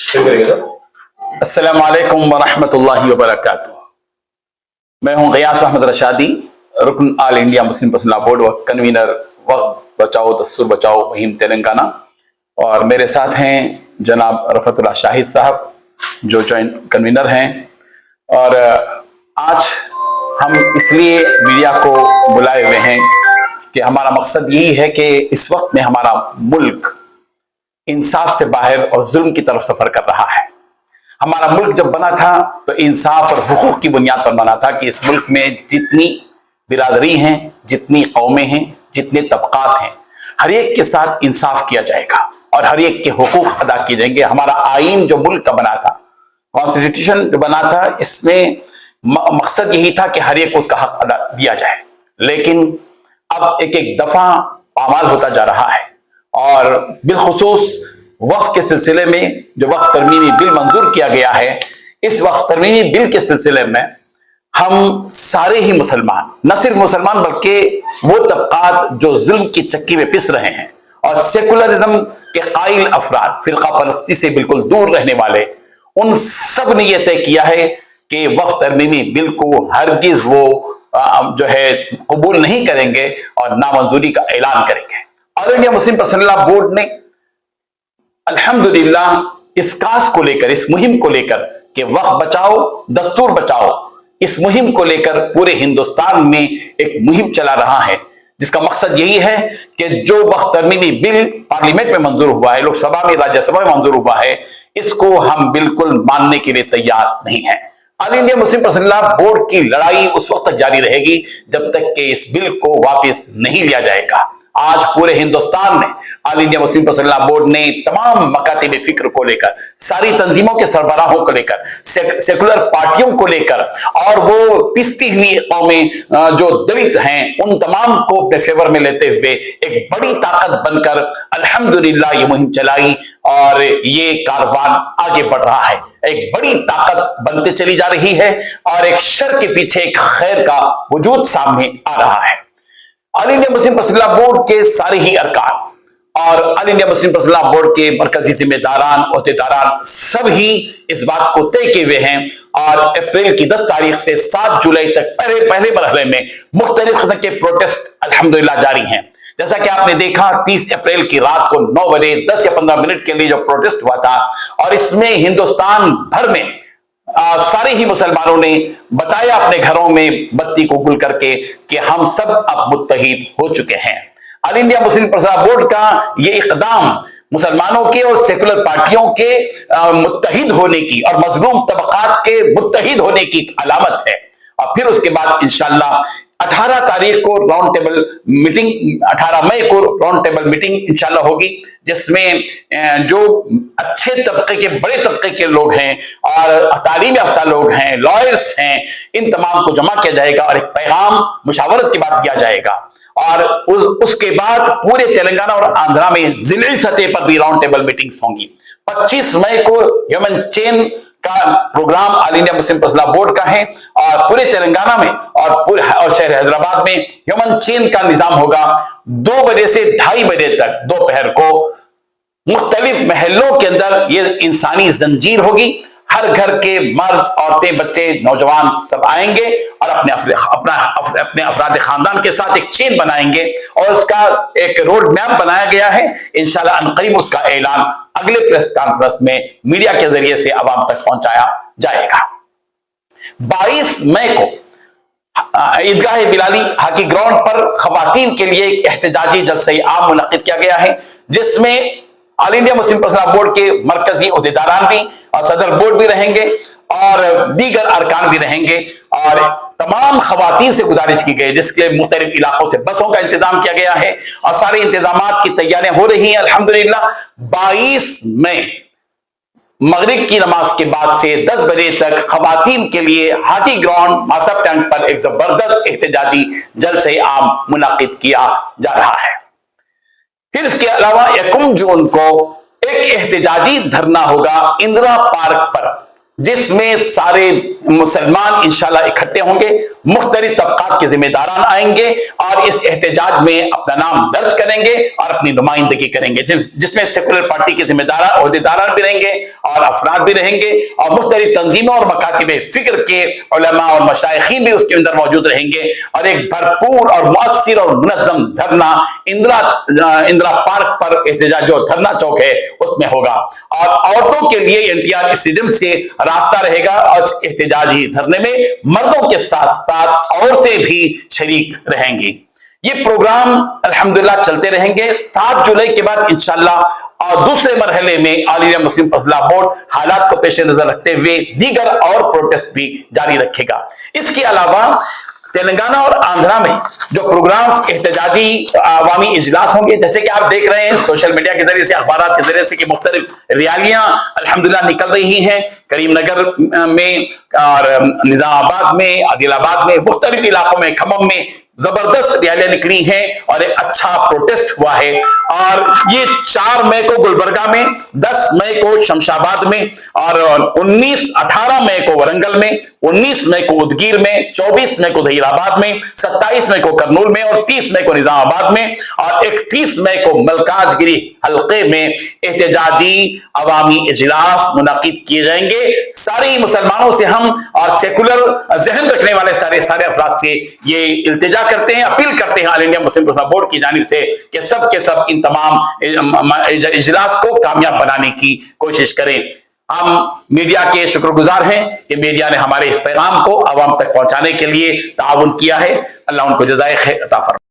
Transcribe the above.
अस्सलाम वालेकुम वरहमतुल्लाहि वबरकातुह। मैं हूं गयास अहमद रशादी, रुकन all India Muslim personal board व कन्वीनर वक्फ बचाओ दस्तूर बचाओ मुहिम तेलंगाना। और मेरे साथ हैं जनाब रफतुल्लाह शाहिद साहब जो जॉइंट कन्वीनर हैं। और आज हम इसलिए मीडिया को बुलाए हुए हैं कि हमारा मकसद यही है कि इस वक्त में हमारा मुल्क इंसाफ से बाहर और जुल्म की तरफ सफर कर रहा है। हमारा मुल्क जब बना था तो इंसाफ और हुकूक की बुनियाद पर बना था कि इस मुल्क में जितनी बिरादरी हैं, जितनी कौमें हैं, जितने तबकात हैं, हर एक के साथ इंसाफ किया जाएगा और हर एक के हुकूक अदा किए जाएंगे। हमारा आइन जो मुल्क का बना था, कॉन्स्टिट्यूशन जो बना था, इसमें मकसद यही था कि हर एक को उसका हक अदा दिया जाए। लेकिन अब एक एक दफा पामाल होता जा रहा है और बिलखुसूस वक्फ के सिलसिले में जो वक्फ तरमीमी बिल मंजूर किया गया है, इस वक्फ तरमीमी बिल के सिलसिले में हम सारे ही मुसलमान, न सिर्फ मुसलमान बल्कि वो तबकात जो जुल्म की चक्की में पिस रहे हैं और सेकुलरिज्म के कायल अफराद, फिरका परस्ती से बिल्कुल दूर रहने वाले, उन सब ने यह तय किया है कि वक्फ तरमीमी बिल को हरगिज वो जो है कबूल नहीं करेंगे और नामंजूरी का ऐलान करेंगे। All India Muslim personal law board ने अल्हम्दुलिल्लाह इस काज को लेकर, इस मुहिम को लेकर कि वक्फ बचाओ दस्तूर बचाओ, इस मुहिम को लेकर पूरे हिंदुस्तान में एक मुहिम चला रहा है, जिसका मकसद यही है कि जो वक्फ तरमीमी बिल पार्लियामेंट में मंजूर हुआ है, लोकसभा में, राज्यसभा में मंजूर हुआ है, इसको हम बिल्कुल मानने के लिए तैयार नहीं है। All India Muslim personal law board की लड़ाई उस वक्त तक जारी रहेगी जब तक कि इस बिल को वापस नहीं लिया जाएगा। आज पूरे हिंदुस्तान में all India Muslim personal law board ने तमाम मकातिब फिक्र को लेकर, सारी तंजीमों के सरबराहों को लेकर, सेकुलर पार्टियों को लेकर और वो पिसती हुई कौमें जो दलित हैं, उन तमाम को अपने फेवर में लेते हुए एक बड़ी ताकत बनकर अल्हम्दुलिल्लाह ये मुहिम चलाई और ये कारवान आगे बढ़ रहा है। एक बड़ी ताकत बनते चली जा रही है और एक शर के पीछे एक खैर का वजूद सामने आ रहा है। All India Muslim personal law board के सारे ही अरकान और all India Muslim personal law board के मरकजी जिम्मेदारान, ओहदेदारान सब ही इस बात को तय किए हुए हैं और अप्रैल की 10 तारीख से 7 जुलाई तक पहले मरहले में मुख्तलिफ किस्म के प्रोटेस्ट अल्हम्दुलिल्लाह जारी हैं। जैसा कि आपने देखा 30 अप्रैल की रात को 9 बजे 10 या 15 मिनट के लिए जो प्रोटेस्ट हुआ था और इसमें हिंदुस्तान भर में सारे ही मुसलमानों ने बताया अपने घरों में बत्ती को गुल करके कि हम सब अब मुत्तहिद हो चुके हैं। All India Muslim personal board का ये इकदाम मुसलमानों के और सेकुलर पार्टियों के मुत्तहिद होने की और मजलूम तबकात के मुत्तहिद होने की अलामत है। और फिर उसके बाद इंशाअल्लाह 18 तारीख को राउंड टेबल मीटिंग, 18 मई को राउंड टेबल मीटिंग इंशाल्लाह होगी, जिसमें जो अच्छे तबके के, बड़े तबके के लोग हैं और तालीम याफ्ता लोग हैं, लॉयर्स हैं, इन तमाम को जमा किया जाएगा और एक पैगाम मुशावरत के बाद दिया जाएगा। और उसके बाद पूरे तेलंगाना और आंध्रा में जिले सतह पर भी राउंड टेबल मीटिंग्स होंगी। 25 मई को ह्यूमन चेन का program all India Muslim personal law board का है और पूरे तेलंगाना में और शहर हैदराबाद में ह्यूमन चेन का निजाम होगा। 2 बजे से 2:30 बजे तक दोपहर को मुख्तलिफ महलों के अंदर ये इंसानी जंजीर होगी। हर घर के मर्द, औरतें, बच्चे, नौजवान सब आएंगे और अपने अफराद खानदान के साथ एक चेन बनाएंगे और उसका एक रोड मैप बनाया गया है। इंशाल्लाह अनकरीब उसका ऐलान अगले प्रेस कॉन्फ्रेंस में मीडिया के जरिए से आवाम तक पहुंचाया जाएगा। 22 मई को ईदगाह बिलाली हॉकी ग्राउंड पर खवातीन के लिए एक एहतजाजी जलसे आम मुनक्किद किया गया है, जिसमें all India Muslim personal board के मरकजी ओहदेदारान भी और सदर बोर्ड भी रहेंगे और दीगर अरकान भी रहेंगे और तमाम खवातीन से गुजारिश की गई, जिसके मुख्तलिफ इलाकों से बसों का इंतजाम किया गया है और सारे इंतजामात की तैयारियां हो रही हैं अल्हम्दुलिल्लाह। 22 मई मगरिब की नमाज के बाद से 10 बजे तक खवातीन के लिए हाथी ग्राउंड मासब टैंक पर एक जबरदस्त एहतजाजी जलसे आम मुनक्किद किया जा रहा है। फिर इसके अलावा 1 जून को एक एहतजाजी धरना होगा इंदिरा पार्क पर, जिसमें सारे मुसलमान इंशाल्लाह इकट्ठे होंगे। मुख्तलिफ तबकात के जिम्मेदारान आएंगे और इस एहतजाज में अपना नाम दर्ज करेंगे और अपनी नुमाइंदगी करेंगे, जिसमें सेकुलर पार्टी के जिम्मेदार ओहदेदारान भी रहेंगे और अफराद भी रहेंगे और मुख्तलिफ तंजीमों और मकातिब फिक्र के उलमा और मशाइखीन भी उसके अंदर मौजूद रहेंगे और एक भरपूर और मुअस्सिर और मुनज़्ज़म धरना इंदिरा पार्क पर एहतजाज जो धरना चौक है उसमें होगा और औरतों के लिए एनटीआर स्टेडियम से रास्ता रहेगा और एहतजाजी धरने में मर्दों के साथ साथ औरतें भी शरीक रहेंगी। ये प्रोग्राम अल्हम्दुलिल्लाह चलते रहेंगे। 7 जुलाई के बाद इंशाअल्लाह और दूसरे मरहले में all India Muslim personal law board हालात को पेश नजर रखते हुए दीगर और प्रोटेस्ट भी जारी रखेगा। इसके अलावा तेलंगाना और आंध्रा में जो प्रोग्राम एहतजाजी अवामी इजलास होंगे, जैसे कि आप देख रहे हैं सोशल मीडिया के जरिए से, अखबार के जरिए से कि मुख्तलिफ रैलियां अल्हम्दुलिल्लाह निकल रही हैं। करीमनगर में और निजामाबाद में, आदिलाबाद में, मुख्तलिफ इलाकों में, खम्मम में जबरदस्त रैलियां निकली हैं और एक अच्छा प्रोटेस्ट हुआ है। और ये 4 मई को गुलबर्गा में, 10 मई को शमशाबाद में और 18 मई को वरंगल में, 19 मई को उदगीर में, 24 मई को जहीराबाद में, 27 मई को करनूल में और 30 मई को निजामाबाद में और 31 मई को मलकाजगिरी हल्के में एहतजाजी अवामी इजलास मुनाकिद किए जाएंगे। सारी मुसलमानों से हम और सेकुलर जहन रखने वाले सारे अफराद से ये इल्तिजा करते हैं, अपील करते हैं all India Muslim personal law board की जानिब से कि सब के सब इन तमाम इजलास को कामयाब बनाने की कोशिश करें। हम मीडिया के शुक्रगुजार हैं कि मीडिया ने हमारे इस पैगाम को आवाम तक पहुंचाने के लिए ताउन किया है। अल्लाह उनको जज़ाए खैर अता फरमाए।